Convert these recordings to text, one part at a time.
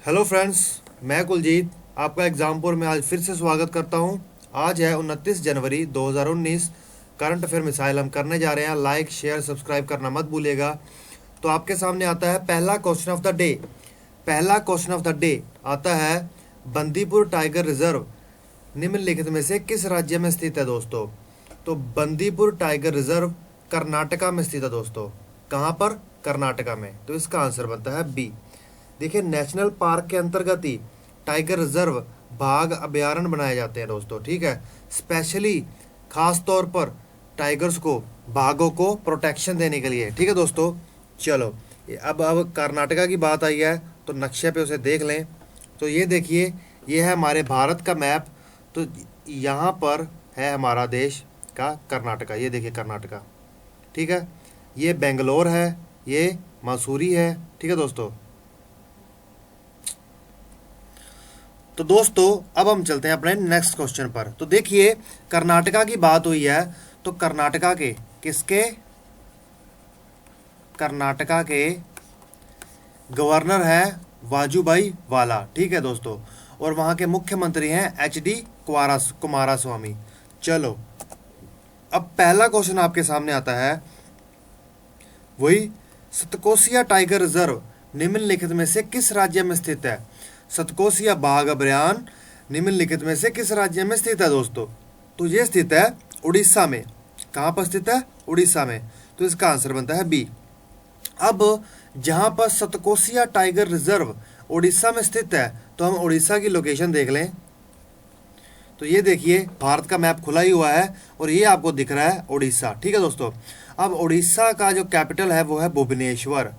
Hello friends, मैं कुलजीत आपका एग्जामपुर में आज फिर से स्वागत करता हूं। आज है 29 जनवरी 2019। करंट अफेयर मिसाइल हम करने जा रहे हैं। लाइक शेयर सब्सक्राइब करना मत भूलिएगा। तो आपके सामने आता है पहला क्वेश्चन ऑफ द डे। पहला क्वेश्चन ऑफ द डे आता है, बंदीपुर टाइगर रिजर्व निम्नलिखित में से किस राज्य में स्थित है दोस्तों? तो बंदीपुर टाइगर रिजर्व कर्नाटका में स्थित है दोस्तों। कहाँ पर? कर्नाटका में। तो इसका आंसर बनता है बी। देखिए, नेशनल पार्क के अंतर्गत ही टाइगर रिजर्व बाघ अभयारण्य बनाए जाते हैं दोस्तों। ठीक है, स्पेशली खास तौर पर टाइगर्स को, बाघों को प्रोटेक्शन देने के लिए। ठीक है दोस्तों, चलो अब कर्नाटका की बात आई है तो नक्शे पे उसे देख लें। तो ये देखिए, ये है हमारे भारत का मैप। तो यहाँ पर है हमारा देश का कर्नाटका। ये देखिए कर्नाटका। ठीक है, ये बेंगलोर है, ये मसूरी है। ठीक है दोस्तों। तो दोस्तों अब हम चलते हैं अपने नेक्स्ट क्वेश्चन पर। तो देखिए, कर्नाटका की बात हुई है तो कर्नाटका के किसके? कर्नाटका के गवर्नर हैं वाजूभाई वाला। ठीक है दोस्तों, और वहाँ के मुख्यमंत्री हैं एच.डी. कुमारास्वामी। चलो, अब पहला क्वेश्चन आपके सामने आता है, वही सतकोसिया टाइगर रिजर्व निम्नलिखित में से किस राज्य में स्थित है? सतकोसिया बाघ अभयारण्य निम्नलिखित में से किस राज्य में स्थित है दोस्तों? तो ये स्थित है उड़ीसा में। कहाँ पर स्थित है? उड़ीसा में। तो इसका आंसर बनता है बी। अब जहाँ पर सतकोसिया टाइगर रिजर्व उड़ीसा में स्थित है, तो हम उड़ीसा की लोकेशन देख लें। तो ये देखिए, भारत का मैप खुला ही हुआ है और ये आपको दिख रहा है उड़ीसा। ठीक है दोस्तों, अब उड़ीसा का जो कैपिटल है वो है भुवनेश्वर।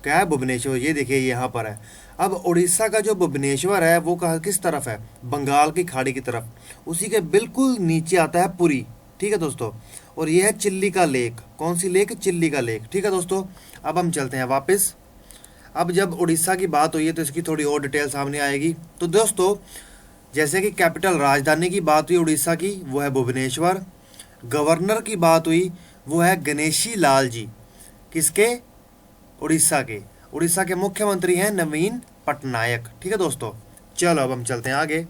क्या है? भुवनेश्वर। ये देखिए यहाँ पर है। अब उड़ीसा का जो भुवनेश्वर है वो कहाँ, किस तरफ है? बंगाल की खाड़ी की तरफ। उसी के बिल्कुल नीचे आता है पुरी। ठीक है दोस्तों, और ये है चिल्लिका लेक। कौन सी लेक? चिल्लिका लेक। ठीक है दोस्तों, अब हम चलते हैं वापस। अब जब उड़ीसा की बात हुई है तो इसकी थोड़ी और डिटेल सामने आएगी। तो दोस्तों, जैसे कि कैपिटल, राजधानी की बात हुई उड़ीसा की, वो है भुवनेश्वर। गवर्नर की बात हुई, वो है गणेशी लाल जी। किसके? उड़ीसा के। उड़ीसा के मुख्यमंत्री हैं नवीन पटनायक। ठीक है दोस्तों, चलो अब हम चलते हैं आगे।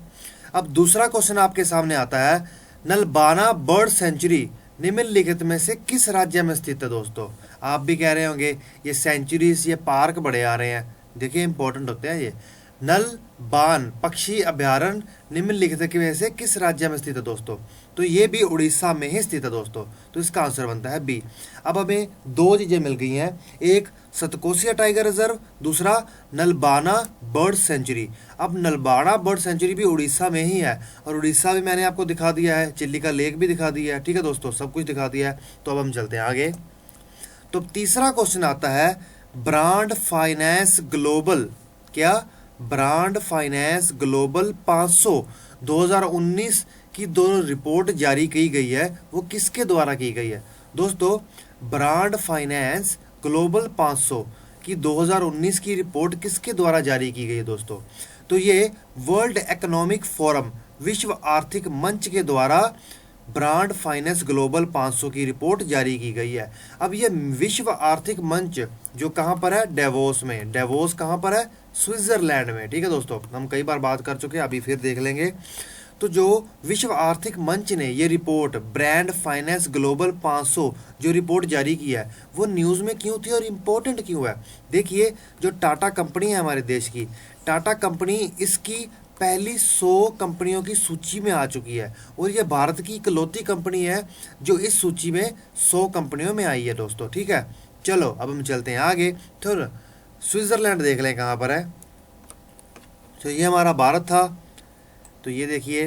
अब दूसरा क्वेश्चन आपके सामने आता है, नलबाना बर्ड सेंचुरी निम्नलिखित में से किस राज्य में स्थित है दोस्तों? आप भी कह रहे होंगे ये सेंचुरीज, ये पार्क बड़े आ रहे हैं। देखिए, इंपॉर्टेंट होते हैं ये। नलबान पक्षी अभयारण्य निम्नलिखित में से किस राज्य में स्थित है दोस्तों? तो ये भी उड़ीसा में ही स्थित है दोस्तों। तो इसका आंसर बनता है बी। अब हमें दो चीजें मिल गई हैं, एक सतकोसिया टाइगर रिजर्व, दूसरा नलबाना बर्ड सेंचुरी। अब नलबाना बर्ड सेंचुरी भी उड़ीसा में ही है और उड़ीसा भी मैंने आपको दिखा दिया है, चिल्लिका लेक भी दिखा दिया है। ठीक है दोस्तों, सब कुछ दिखा दिया है। तो अब हम चलते हैं आगे। तो तीसरा क्वेश्चन आता है, ब्रांड फाइनेंस ग्लोबल, क्या? ब्रांड फाइनेंस ग्लोबल 500 2019 की दोनों रिपोर्ट जारी की गई है, वो किसके द्वारा की गई है दोस्तों? ब्रांड फाइनेंस ग्लोबल 500 की 2019 की रिपोर्ट किसके द्वारा जारी की गई है दोस्तों? तो ये वर्ल्ड इकोनॉमिक फोरम, विश्व आर्थिक मंच के द्वारा ब्रांड फाइनेंस ग्लोबल 500 की रिपोर्ट जारी की गई है। अब ये विश्व आर्थिक मंच जो कहाँ पर है? डेवोस में। डेवोस कहाँ पर है? स्विट्जरलैंड में। ठीक है दोस्तों, हम कई बार बात कर चुके हैं, अभी फिर देख लेंगे। तो जो विश्व आर्थिक मंच ने ये रिपोर्ट ब्रांड फाइनेंस ग्लोबल 500 जो रिपोर्ट जारी की है, वो न्यूज़ में क्यों थी और इम्पोर्टेंट क्यों है? देखिए, जो टाटा कंपनी है हमारे देश की, टाटा कंपनी इसकी पहली 100 कंपनियों की सूची में आ चुकी है और ये भारत की इकलौती कंपनी है जो इस सूची में 100 कंपनियों में आई है दोस्तों। ठीक है, चलो अब हम चलते हैं आगे। तो स्विट्जरलैंड देख लें कहाँ पर है। तो ये हमारा भारत था। तो ये देखिए,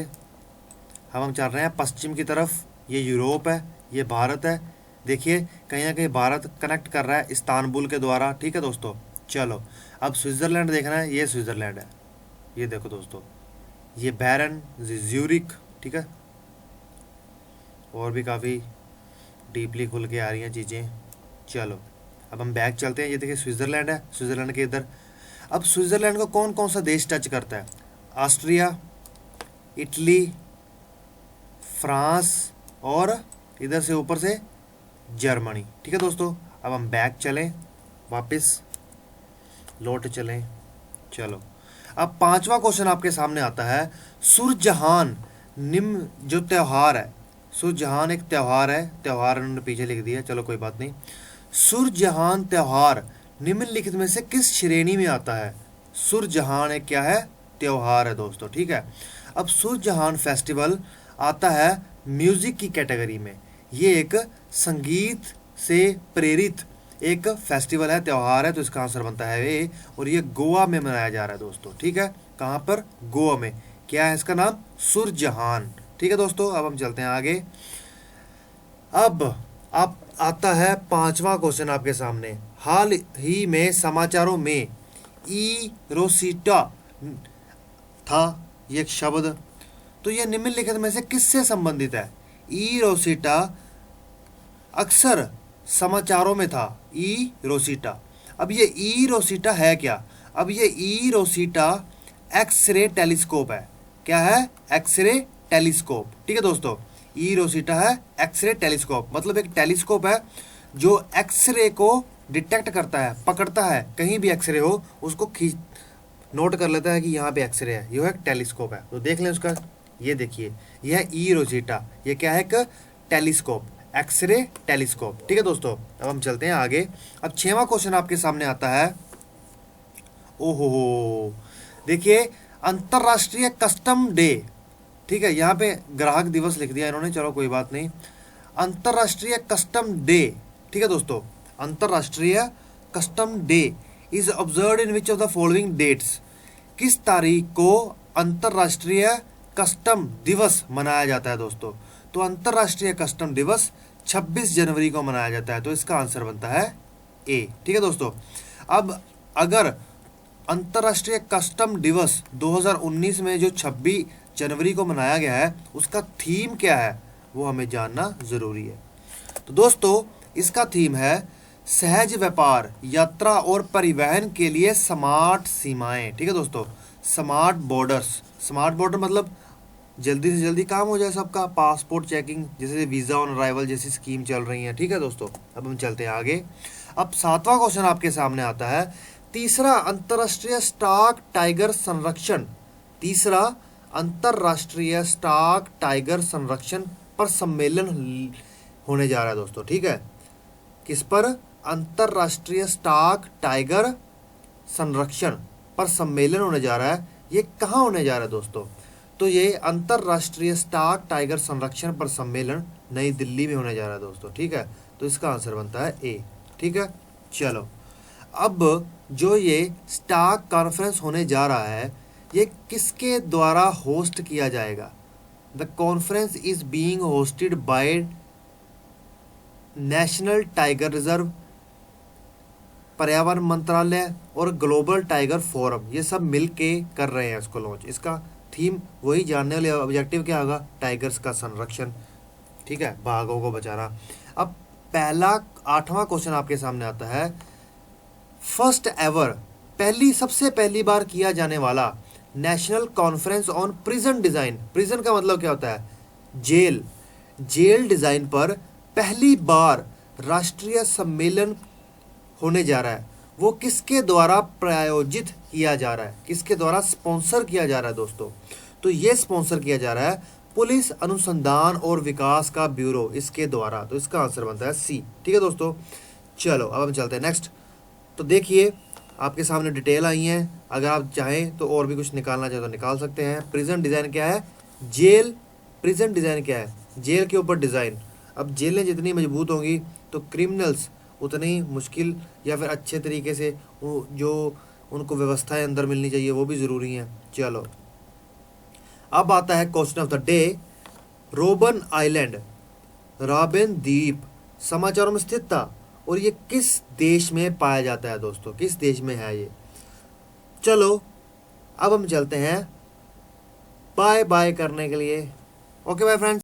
हम चल रहे हैं पश्चिम की तरफ। ये यूरोप है, ये भारत है। देखिए, कहीं ना कहीं भारत कनेक्ट कर रहा है इस्तांबुल के द्वारा। ठीक है दोस्तों, चलो अब स्विट्जरलैंड देखना है। ये स्विट्जरलैंड है, ये देखो दोस्तों, ये बैरन, ज्यूरिक। ठीक है, और भी काफ़ी डीपली खुल के आ रही हैं चीज़ें। चलो अब हम बैक चलते हैं। ये देखिए स्विट्ज़रलैंड है, स्विट्ज़रलैंड के इधर। अब स्विट्ज़रलैंड को कौन कौन सा देश टच करता है? ऑस्ट्रिया, इटली, फ्रांस और इधर से ऊपर से जर्मनी। ठीक है दोस्तों, अब हम बैक चलें, वापस लौट चलें। चलो अब पांचवा क्वेश्चन आपके सामने आता है, सूरजहान निम्न जो त्योहार है, सूरजहान एक त्योहार है, त्योहार उन्होंने पीछे लिख दिया, चलो कोई बात नहीं। सूरजहान त्योहार निम्नलिखित में से किस श्रेणी में आता है? सूरजहान एक क्या है? त्योहार है दोस्तों, ठीक है। अब सूरजहान फेस्टिवल आता है म्यूजिक की कैटेगरी में। ये एक संगीत से प्रेरित एक फेस्टिवल है, त्योहार है, तो इसका आंसर बनता है ए। और ये गोवा में मनाया जा रहा है दोस्तों, ठीक है। कहाँ पर? गोवा में। क्या है इसका नाम? सूरजहान, ठीक है दोस्तों। अब हम चलते हैं आगे। अब आप आता है पांचवा क्वेश्चन आपके सामने। हाल ही में समाचारों में ई रोसिटा था ये एक शब्द, तो ये निम्नलिखित में से किससे संबंधित है? ई रोसिटा अक्सर समाचारों में था, ई रोसिटा। अब ये ई रोसिटा है क्या? अब ये ई रोसिटा एक्सरे टेलीस्कोप है। क्या है? एक्सरे टेलीस्कोप, ठीक है दोस्तों। ई रोसिटा है एक्सरे टेलीस्कोप, मतलब एक टेलीस्कोप है जो एक्सरे को डिटेक्ट करता है, पकड़ता है, कहीं भी एक्सरे हो उसको खींच नोट कर लेता है कि यहाँ पे एक्सरे है, यह एक टेलीस्कोप है। तो देख लें उसका, ये देखिए, यह ई रोसिटा, ये क्या है? एक टेलीस्कोप, एक्सरे टेलीस्कोप, ठीक है दोस्तों। अब हम चलते हैं आगे। अब छठवां क्वेश्चन आपके सामने आता है। ओहो, देखिए, अंतरराष्ट्रीय कस्टम डे, ठीक है। यहाँ पे ग्राहक दिवस लिख दिया इन्होंने, चलो कोई बात नहीं। अंतरराष्ट्रीय कस्टम डे, ठीक है दोस्तों। अंतरराष्ट्रीय custom day is observed in which of the following dates? किस तारीख को अंतरराष्ट्रीय कस्टम दिवस मनाया जाता है दोस्तों? तो अंतरराष्ट्रीय कस्टम दिवस 26 जनवरी को मनाया जाता है, तो इसका आंसर बनता है ए, ठीक है दोस्तों। अब अगर अंतरराष्ट्रीय कस्टम दिवस 2019 में जो 26 जनवरी को मनाया गया है, उसका थीम क्या है वो हमें जानना जरूरी है। तो दोस्तों इसका थीम है सहज व्यापार, यात्रा और परिवहन के लिए स्मार्ट सीमाएं, ठीक है दोस्तों। स्मार्ट बॉर्डर्स, स्मार्ट बॉर्डर मतलब जल्दी से जल्दी काम हो जाए सबका, पासपोर्ट चेकिंग, जैसे वीज़ा ऑन अराइवल जैसी स्कीम चल रही है, ठीक है दोस्तों। अब हम चलते हैं आगे। अब सातवां क्वेश्चन आपके सामने आता है, तीसरा अंतर्राष्ट्रीय स्टॉक टाइगर संरक्षण, तीसरा अंतर्राष्ट्रीय स्टॉक टाइगर संरक्षण पर सम्मेलन होने जा रहा है दोस्तों, ठीक है। किस पर? अंतर्राष्ट्रीय स्टॉक टाइगर संरक्षण पर सम्मेलन होने जा रहा है। ये कहाँ होने जा रहा है दोस्तों? तो ये अंतर्राष्ट्रीय स्टॉक टाइगर संरक्षण पर सम्मेलन नई दिल्ली में होने जा रहा है दोस्तों, ठीक है। तो इसका आंसर बनता है ए, ठीक है। चलो, अब जो ये स्टॉक कॉन्फ्रेंस होने जा रहा है, ये किसके द्वारा होस्ट किया जाएगा? The conference is being hosted by national tiger reserve, पर्यावरण मंत्रालय और ग्लोबल टाइगर फोरम, ये सब मिलके कर रहे हैं इसको लॉन्च। इसका थीम वही जानने वाले ऑब्जेक्टिव क्या होगा? टाइगर्स का संरक्षण, ठीक है, बाघों को बचाना। अब पहला 8वां क्वेश्चन आपके सामने आता है, फर्स्ट एवर, सबसे पहली बार किया जाने वाला national conference on prison design, prison का मतलब क्या होता है? जेल, जेल डिजाइन पर पहली बार राष्ट्रीय सम्मेलन होने जा रहा है, वो किसके द्वारा प्रायोजित किया जा रहा है? किसके द्वारा स्पॉन्सर किया जा रहा है दोस्तों? तो ये स्पॉन्सर किया जा रहा है पुलिस अनुसंधान और विकास का ब्यूरो, इसके द्वारा। तो इसका आंसर बनता है सी, ठीक है दोस्तों। चलो अब हम चलते हैं नेक्स्ट। तो देखिए आपके सामने डिटेल आई है, अगर आप चाहें तो और भी कुछ निकालना चाहें तो निकाल सकते हैं। प्रिजन डिज़ाइन क्या है? जेल, प्रिजन डिज़ाइन क्या है? जेल के ऊपर डिज़ाइन। अब जेलें जितनी मजबूत होंगी तो क्रिमिनल्स उतने ही मुश्किल या फिर अच्छे तरीके से जो उनको व्यवस्थाएं अंदर मिलनी चाहिए वो भी ज़रूरी हैं। चलो अब आता है question of the day. Robben island, Robben द्वीप समाचारों में स्थित था और ये किस देश में पाया जाता है दोस्तों? किस देश में है ये? चलो अब हम चलते हैं बाय बाय करने के लिए। Okay bye friends.